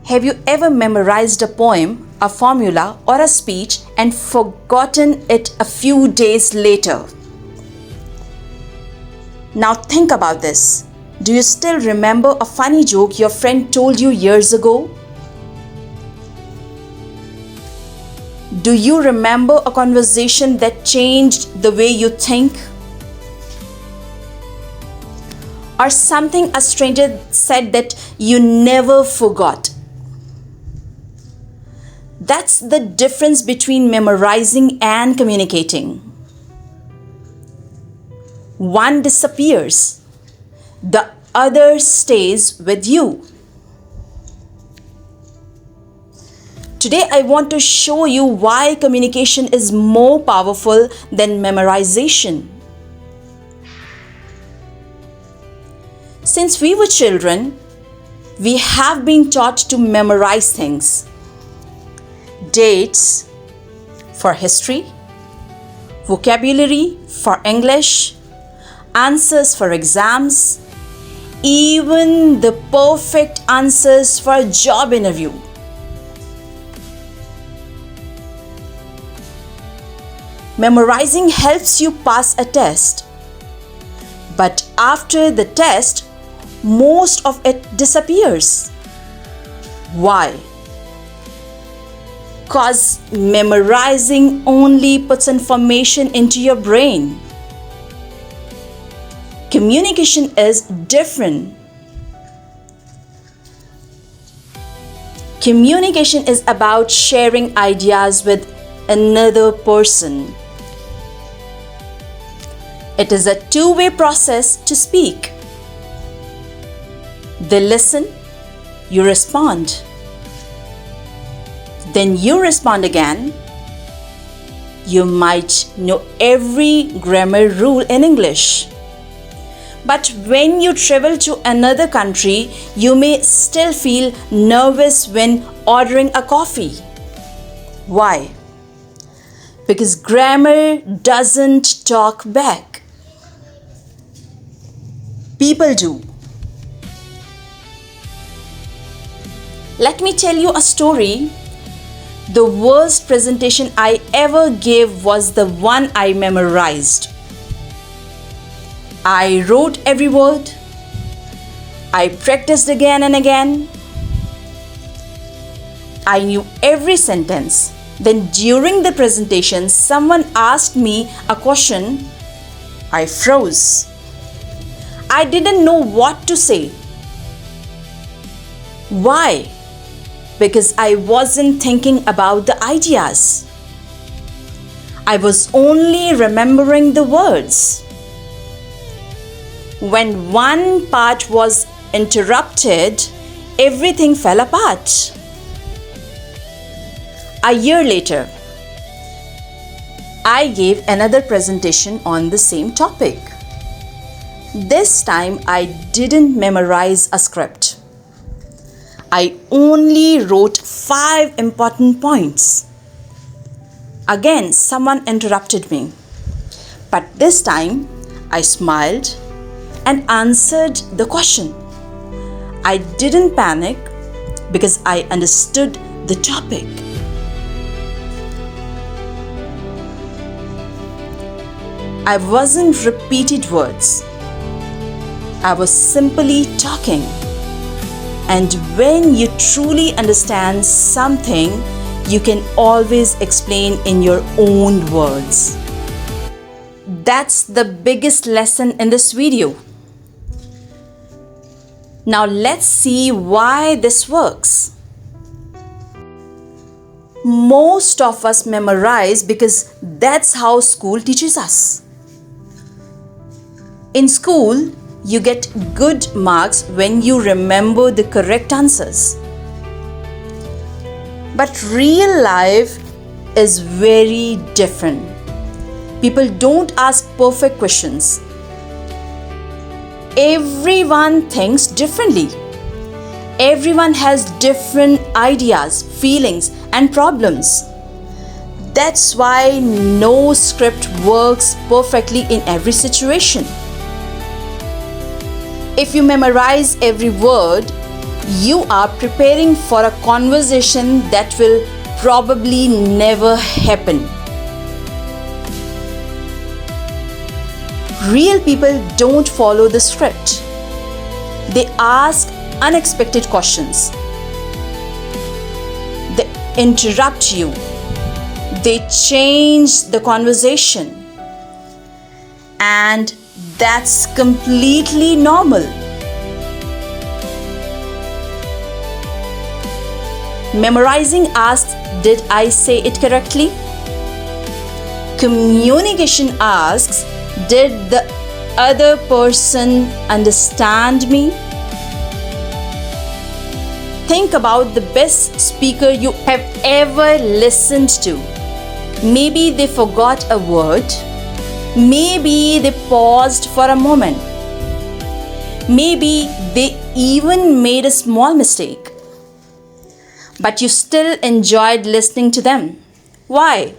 Have you ever memorized a poem, a formula, or a speech and forgotten it a few days later? Now think about this. Do you still remember a funny joke your friend told you years ago? Do you remember a conversation that changed the way you think? Or something a stranger said that you never forgot? That's the difference between memorizing and communicating. One disappears, the other stays with you. Today I want to show you why communication is more powerful than memorization. Since we were children, we have been taught to memorize things. Dates for history, vocabulary for English, answers for exams, even the perfect answers for a job interview. Memorizing helps you pass a test, but after the test, most of it disappears. Why? Because memorizing only puts information into your brain. Communication is different. Communication is about sharing ideas with another person. It is a two-way process to speak. They listen, you respond. Then you respond again. You might know every grammar rule in English. But when you travel to another country, you may still feel nervous when ordering a coffee. Why? Because grammar doesn't talk back. People do. Let me tell you a story. The worst presentation I ever gave was the one I memorized. I wrote every word. I practiced again and again. I knew every sentence. Then during the presentation, someone asked me a question. I froze. I didn't know what to say. Why? Because I wasn't thinking about the ideas. I was only remembering the words. When one part was interrupted, everything fell apart. A year later, I gave another presentation on the same topic. This time I didn't memorize a script. I only wrote 5 important points. Again, someone interrupted me. But this time, I smiled and answered the question. I didn't panic because I understood the topic. I wasn't repeating words. I was simply talking. And when you truly understand something, you can always explain in your own words. That's the biggest lesson in this video. Now let's see why this works. Most of us memorize because that's how school teaches us. In school, you get good marks when you remember the correct answers. But real life is very different. People don't ask perfect questions. Everyone thinks differently. Everyone has different ideas, feelings, and problems. That's why no script works perfectly in every situation. If you memorize every word, You are preparing for a conversation that will probably never happen. Real people don't follow the script. They ask unexpected questions. They interrupt you. They change the conversation. And that's completely normal. Memorizing asks, did I say it correctly? Communication asks, did the other person understand me? Think about the best speaker you have ever listened to. Maybe they forgot a word. Maybe they paused for a moment. Maybe they even made a small mistake. But you still enjoyed listening to them. Why?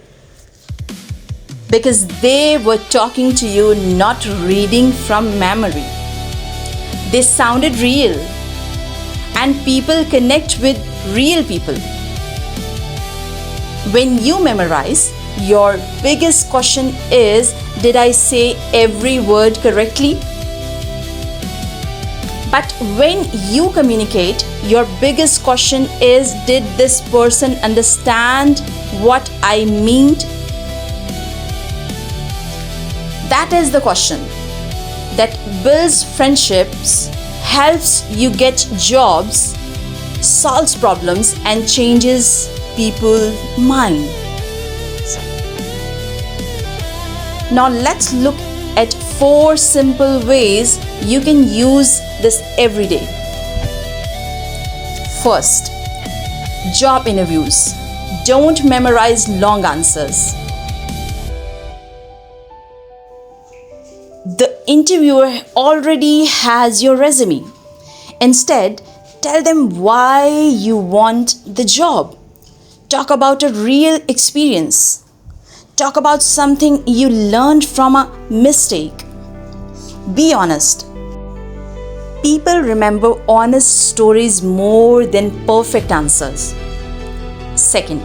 Because they were talking to you, not reading from memory. They sounded real. And people connect with real people. When you memorize, your biggest question is, did I say every word correctly? But when you communicate, your biggest question is, did this person understand what I meant? That is the question that builds friendships, helps you get jobs, solves problems, and changes people's mind. Now let's look at 4 simple ways you can use this every day. First, job interviews. Don't memorize long answers. The interviewer already has your resume. Instead, tell them why you want the job. Talk about a real experience. Talk about something you learned from a mistake. Be honest. People remember honest stories more than perfect answers. Second,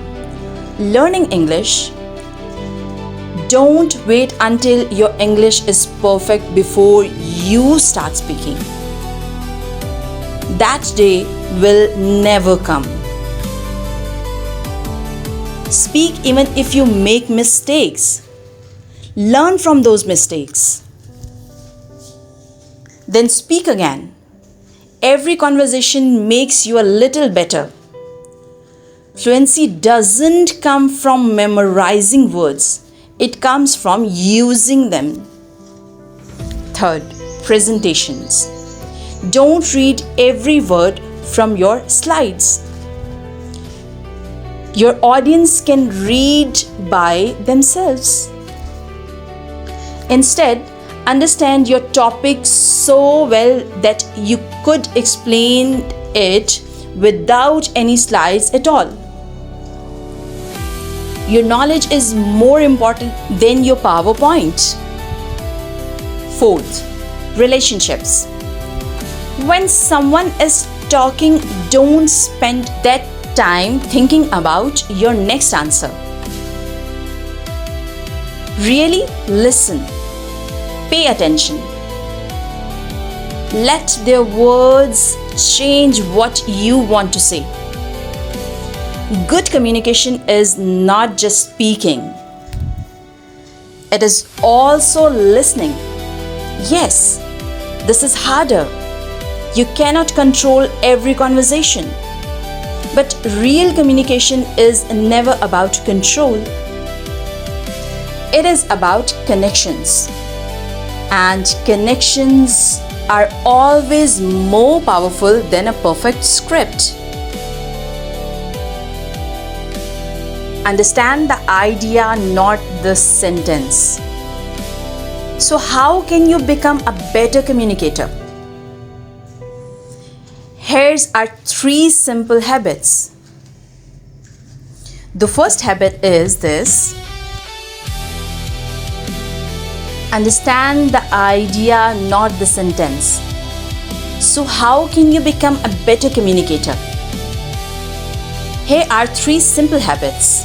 learning English. Don't wait until your English is perfect before you start speaking. That day will never come. Speak even if you make mistakes. Learn from those mistakes. Then speak again. Every conversation makes you a little better. Fluency doesn't come from memorizing words. It comes from using them. Third, presentations. Don't read every word from your slides. Your audience can read by themselves. Instead, understand your topic so well that you could explain it without any slides at all. Your knowledge is more important than your PowerPoint. Fourth, relationships. When someone is talking, don't spend that time thinking about your next answer. Really listen. Pay attention. Let their words change what you want to say. Good communication is not just speaking. It is also listening. Yes, this is harder. You cannot control every conversation. But real communication is never about control. It is about connections. And connections are always more powerful than a perfect script. Understand the idea, not the sentence. So, how can you become a better communicator? Here's our 3 simple habits. The first habit is this. Understand the idea, not the sentence. So how can you become a better communicator? Here are 3 simple habits.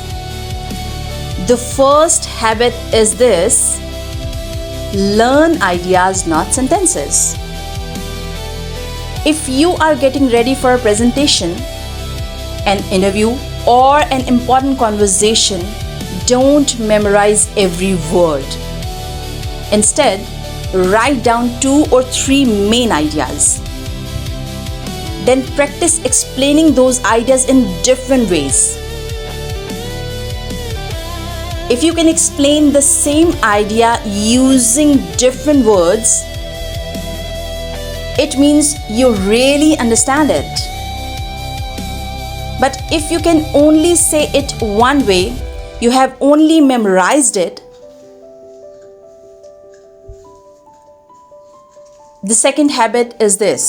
The first habit is this: learn ideas, not sentences. If you are getting ready for a presentation, an interview, or an important conversation, don't memorize every word. Instead, write down 2 or 3 main ideas. Then practice explaining those ideas in different ways. If you can explain the same idea using different words, it means you really understand it. But if you can only say it one way, you have only memorized it. The second habit is this: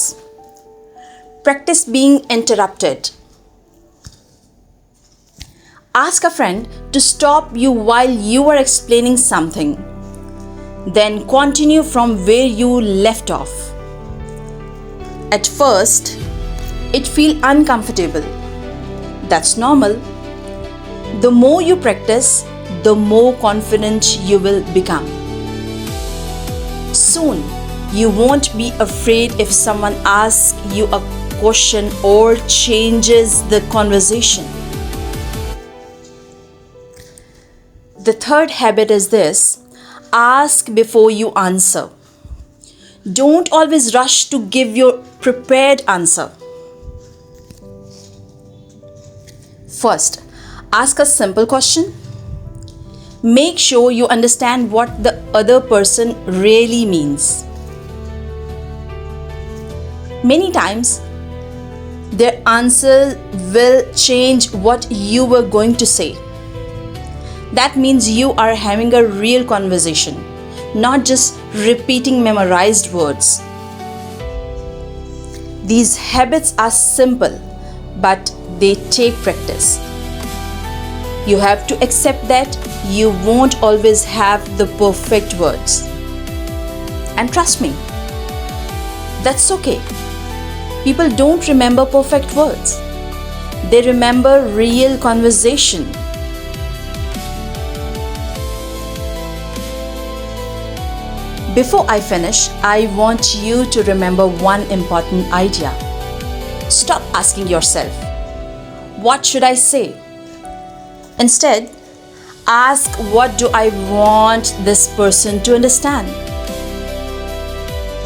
practice being interrupted. Ask a friend to stop you while you are explaining something. Then continue from where you left off. At first, it feels uncomfortable. That's normal. The more you practice, the more confident you will become. Soon, you won't be afraid if someone asks you a question or changes the conversation. The third habit is this: ask before you answer. Don't always rush to give your prepared answer. First, ask a simple question. Make sure you understand what the other person really means. Many times, their answer will change what you were going to say. That means you are having a real conversation, not just repeating memorized words. These habits are simple, but they take practice. You have to accept that you won't always have the perfect words. And trust me, that's okay. People don't remember perfect words. They remember real conversation. Before I finish, I want you to remember one important idea. Stop asking yourself, what should I say? Instead, ask, what do I want this person to understand?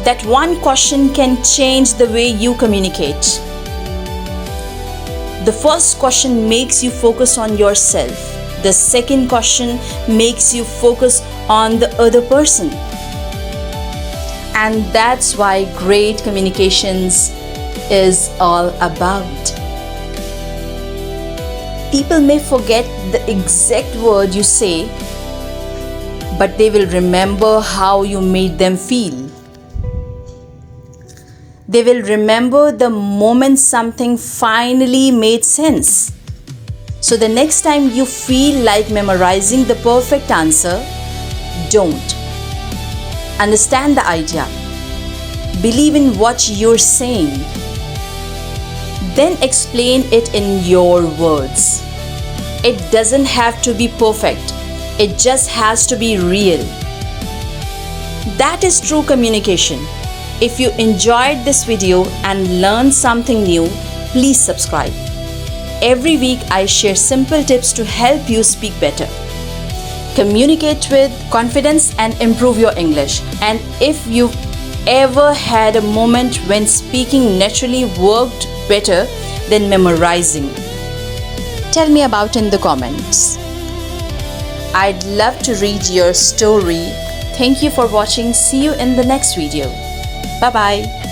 That one question can change the way you communicate. The first question makes you focus on yourself. The second question makes you focus on the other person. And that's why great communications is all about. People may forget the exact word you say, but they will remember how you made them feel. They will remember the moment something finally made sense. So the next time you feel like memorizing the perfect answer, don't. Understand the idea. Believe in what you're saying. Then explain it in your words. It doesn't have to be perfect. It just has to be real. That is true communication. If you enjoyed this video and learned something new, please subscribe. Every week I share simple tips to help you speak better. Communicate with confidence and improve your English. And if you've ever had a moment when speaking naturally worked better than memorizing, tell me about in the comments. I'd love to read your story. Thank you for watching. See you in the next video. Bye-bye.